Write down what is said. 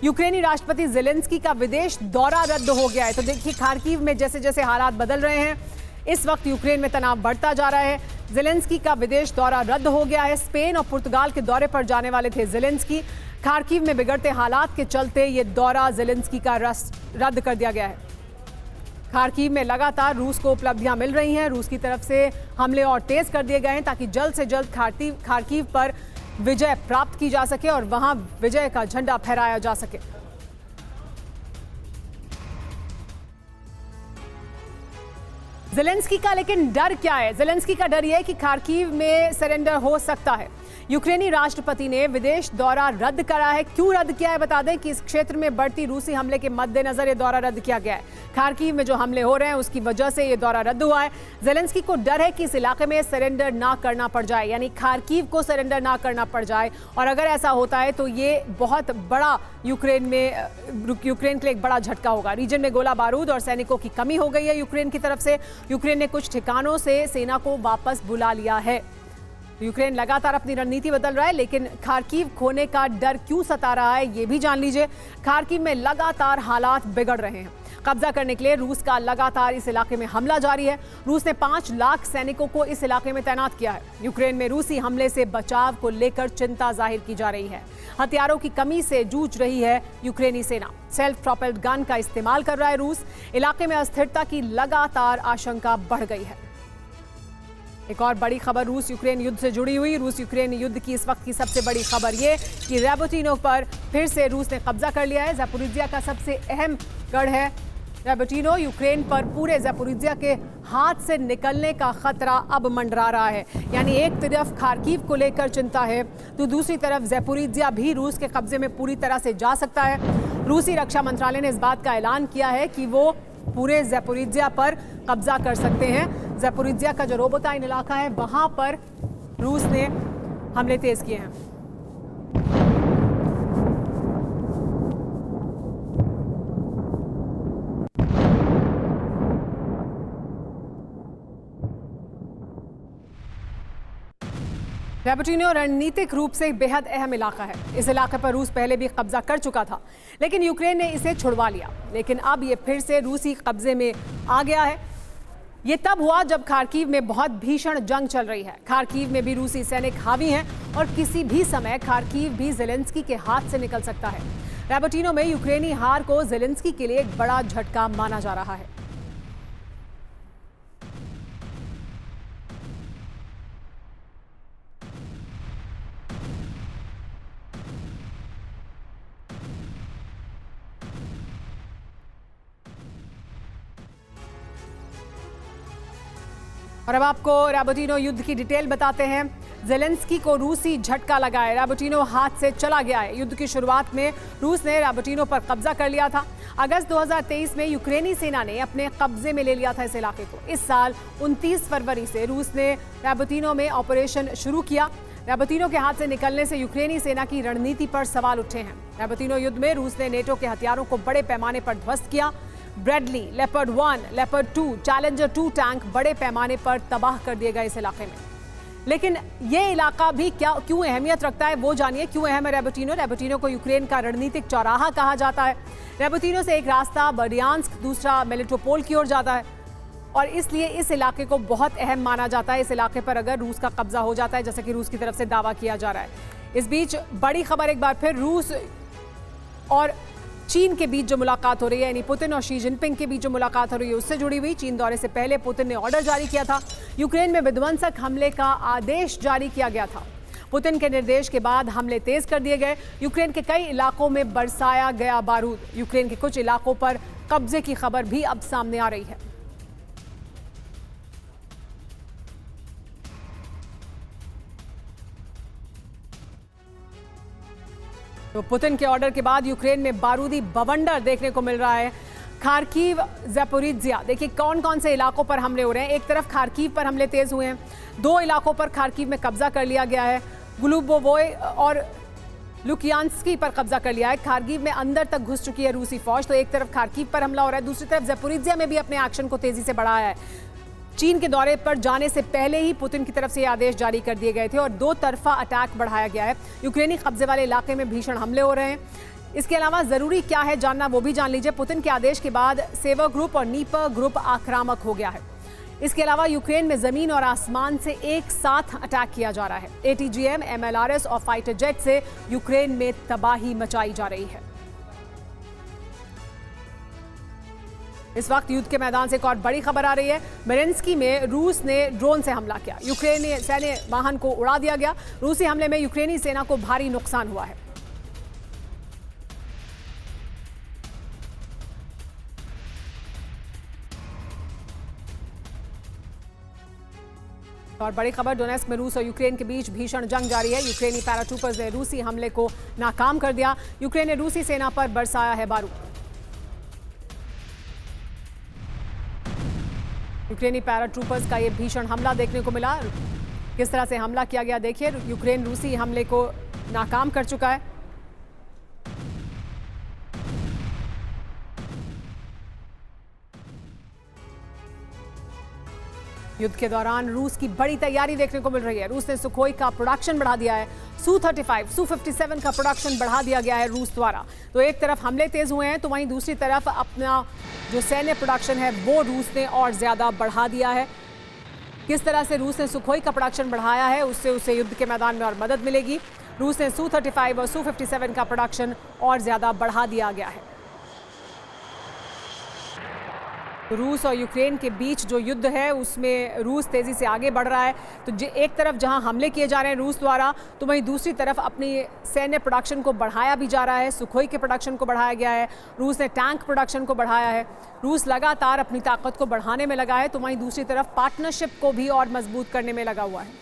यूक्रेनी राष्ट्रपति ज़ेलेंस्की का विदेश दौरा रद्द हो गया है। तो देखिए खार्किव में जैसे जैसे हालात बदल रहे हैं, इस वक्त यूक्रेन में तनाव बढ़ता जा रहा है। ज़ेलेंस्की का विदेश दौरा रद्द हो गया है। स्पेन और पुर्तगाल के दौरे पर जाने वाले थे ज़ेलेंस्की। खार्किव में बिगड़ते हालात के चलते ये दौरा ज़ेलेंस्की का रद्द कर दिया गया है। खार्किव में लगातार रूस को उपलब्धियां मिल रही हैं। रूस की तरफ से हमले और तेज कर दिए गए हैं ताकि जल्द से जल्द खार्किव पर विजय प्राप्त की जा सके और वहां विजय का झंडा फहराया जा सके। ज़ेलेंस्की का लेकिन डर क्या है? ज़ेलेंस्की का डर यह है कि खार्किव में सरेंडर हो सकता है। यूक्रेनी राष्ट्रपति ने विदेश दौरा रद्द करा है। क्यों रद्द किया है बता दें कि इस क्षेत्र में बढ़ती रूसी हमले के मद्देनजर ये दौरा रद्द किया गया है। खार्किव में जो हमले हो रहे हैं उसकी वजह से ये दौरा रद्द हुआ है। ज़ेलेंस्की को डर है कि इस इलाके में सरेंडर ना करना पड़ जाए, यानी खार्किव को सरेंडर ना करना पड़ जाए। और अगर ऐसा होता है तो ये बहुत बड़ा यूक्रेन के लिए एक बड़ा झटका होगा। रीजन में गोला बारूद और सैनिकों की कमी हो गई है यूक्रेन की तरफ से। यूक्रेन ने कुछ ठिकानों से सेना को वापस बुला लिया है। यूक्रेन लगातार अपनी रणनीति बदल रहा है, लेकिन खार्किव खोने का डर क्यों सता रहा है ये भी जान लीजिए। खार्किव में लगातार हालात बिगड़ रहे हैं। कब्जा करने के लिए रूस का लगातार इस इलाके में हमला जारी है। रूस ने 5 लाख सैनिकों को इस इलाके में तैनात किया है। यूक्रेन में रूसी हमले से बचाव को लेकर चिंता जाहिर की जा रही है। हथियारों की कमी से जूझ रही है यूक्रेनी सेना। सेल्फ प्रोपेल्ड गन का इस्तेमाल कर रहा है रूस। इलाके में अस्थिरता की लगातार आशंका बढ़ गई है। एक और बड़ी खबर रूस यूक्रेन युद्ध से जुड़ी हुई। रूस यूक्रेन युद्ध की इस वक्त की सबसे बड़ी खबर ये कि रैबोटिनो पर फिर से रूस ने कब्जा कर लिया है। ज़ैपोरिज़िया का सबसे अहम गढ़ है रैबोटिनो। यूक्रेन पर पूरे ज़ैपोरिज़िया के हाथ से निकलने का खतरा अब मंडरा रहा है। यानी एक तरफ खार्किव को लेकर चिंता है तो दूसरी तरफ ज़ैपोरिज़िया भी रूस के कब्जे में पूरी तरह से जा सकता है। रूसी रक्षा मंत्रालय ने इस बात का ऐलान किया है कि वो पूरे ज़ैपोरिज़िया पर कब्जा कर सकते हैं। ज़ैपोरिज़िया का जो रोबोटाइन इलाका है वहां पर रूस ने हमले तेज किए हैं। रैबोटिनो रणनीतिक रूप से एक बेहद अहम इलाका है। इस इलाके पर रूस पहले भी कब्जा कर चुका था, लेकिन यूक्रेन ने इसे छुड़वा लिया। लेकिन अब ये फिर से रूसी कब्जे में आ गया है। ये तब हुआ जब खार्किव में बहुत भीषण जंग चल रही है। खार्किव में भी रूसी सैनिक हावी हैं और किसी भी समय खार्किव भी ज़ेलेंस्की के हाथ से निकल सकता है। रैबोटिनो में यूक्रेनी हार को ज़ेलेंस्की के लिए एक बड़ा झटका माना जा रहा है। और अब आपको रैबोटिनो युद्ध की डिटेल बताते हैं। ज़ेलेंस्की को रूसी झटका लगा है। रैबोटिनो हाथ से चला गया है। युद्ध की शुरुआत में रूस ने रैबोटिनो पर कब्जा कर लिया था। अगस्त 2023 में यूक्रेनी सेना ने अपने कब्जे में ले लिया था इस इलाके को। इस साल 29 फरवरी से रूस ने रैबोटिनो में ऑपरेशन शुरू किया। रैबोटिनो के हाथ से निकलने से यूक्रेनी सेना की रणनीति पर सवाल उठे हैं। रैबोटिनो युद्ध में रूस ने नेटो के हथियारों को बड़े पैमाने पर ध्वस्त किया। Bradley, leopard 1, leopard 2, challenger 2 tank बड़े पैमाने पर तबाह कर दिए गए इस इलाके में। लेकिन ये इलाका भी क्यों अहमियत रखता है वो जानिए। क्यों अहम है रैबोटिनो? रैबोटिनो को यूक्रेन का रणनीतिक चौराहा कहा जाता है। रैबोटिनो से एक रास्ता बर्डियांस्क, दूसरा मेलिटोपोल की ओर जाता है और इसलिए इस इलाके को बहुत अहम माना जाता है। इस इलाके पर अगर रूस का कब्जा हो जाता है, जैसे कि रूस की तरफ से दावा किया जा रहा है। इस बीच बड़ी खबर एक बार फिर रूस और चीन के बीच जो मुलाकात हो रही है, यानी पुतिन और शी जिनपिंग के बीच जो मुलाकात हो रही है उससे जुड़ी हुई। चीन दौरे से पहले पुतिन ने ऑर्डर जारी किया था। यूक्रेन में विध्वंसक हमले का आदेश जारी किया गया था। पुतिन के निर्देश के बाद हमले तेज कर दिए गए। यूक्रेन के कई इलाकों में बरसाया गया बारूद। यूक्रेन के कुछ इलाकों पर कब्जे की खबर भी अब सामने आ रही है। तो पुतिन के ऑर्डर के बाद यूक्रेन में बारूदी बवंडर देखने को मिल रहा है। खार्किव, ज़ैपोरिज़िया, देखिए कौन कौन से इलाकों पर हमले हो रहे हैं। एक तरफ खार्किव पर हमले तेज हुए हैं। 2 इलाकों पर खार्किव में कब्जा कर लिया गया है। गुलुबोवोय और लुकियान्स्की पर कब्जा कर लिया है। खार्किव में अंदर तक घुस चुकी है रूसी फौज। तो एक तरफ खार्किव पर हमला हो रहा है, दूसरी तरफ ज़ैपोरिज़िया में भी अपने एक्शन को तेजी से बढ़ाया है। चीन के दौरे पर जाने से पहले ही पुतिन की तरफ से ये आदेश जारी कर दिए गए थे और 2 तरफा अटैक बढ़ाया गया है। यूक्रेनी कब्जे वाले इलाके में भीषण हमले हो रहे हैं। इसके अलावा जरूरी क्या है जानना, वो भी जान लीजिए। पुतिन के आदेश के बाद सेवर ग्रुप और नीपर ग्रुप आक्रामक हो गया है। इसके अलावा यूक्रेन में जमीन और आसमान से एक साथ अटैक किया जा रहा है। एटीजीएम, एमएलआरएस और फाइटर जेट से यूक्रेन में तबाही मचाई जा रही है। इस वक्त युद्ध के मैदान से एक और बड़ी खबर आ रही है। मेरेंस्की में रूस ने ड्रोन से हमला किया। यूक्रेनी सैन्य वाहन को उड़ा दिया गया। रूसी हमले में यूक्रेनी सेना को भारी नुकसान हुआ है। और बड़ी खबर, डोनेस्क में रूस और यूक्रेन के बीच भीषण जंग जारी है। यूक्रेनी पैराट्रूपर्स ने रूसी हमले को नाकाम कर दिया। यूक्रेन ने रूसी सेना पर बरसाया है बारूद। यूक्रेनी पैराट्रूपर्स का यह भीषण हमला देखने को मिला। किस तरह से हमला किया गया देखिए। यूक्रेन रूसी हमले को नाकाम कर चुका है। युद्ध के दौरान रूस की बड़ी तैयारी देखने को मिल रही है। रूस ने सुखोई का प्रोडक्शन बढ़ा दिया है। Su-35, Su-57 का प्रोडक्शन बढ़ा दिया गया है रूस द्वारा। तो एक तरफ हमले तेज हुए हैं, तो वहीं दूसरी तरफ अपना जो सैन्य प्रोडक्शन है वो रूस ने और ज्यादा बढ़ा दिया है। किस तरह से रूस ने सुखोई का प्रोडक्शन बढ़ाया है, उससे उसे युद्ध के मैदान में और मदद मिलेगी। रूस ने Su-35 और Su-57 का प्रोडक्शन और ज्यादा बढ़ा दिया गया है। रूस और यूक्रेन के बीच जो युद्ध है उसमें रूस तेजी से आगे बढ़ रहा है। तो एक तरफ जहां हमले किए जा रहे हैं रूस द्वारा, तो वहीं दूसरी तरफ अपनी सैन्य प्रोडक्शन को बढ़ाया भी जा रहा है। सुखोई के प्रोडक्शन को बढ़ाया गया है। रूस ने टैंक प्रोडक्शन को बढ़ाया है। रूस लगातार अपनी ताकत को बढ़ाने में लगा है, तो वहीं दूसरी तरफ पार्टनरशिप को भी और मजबूत करने में लगा हुआ है।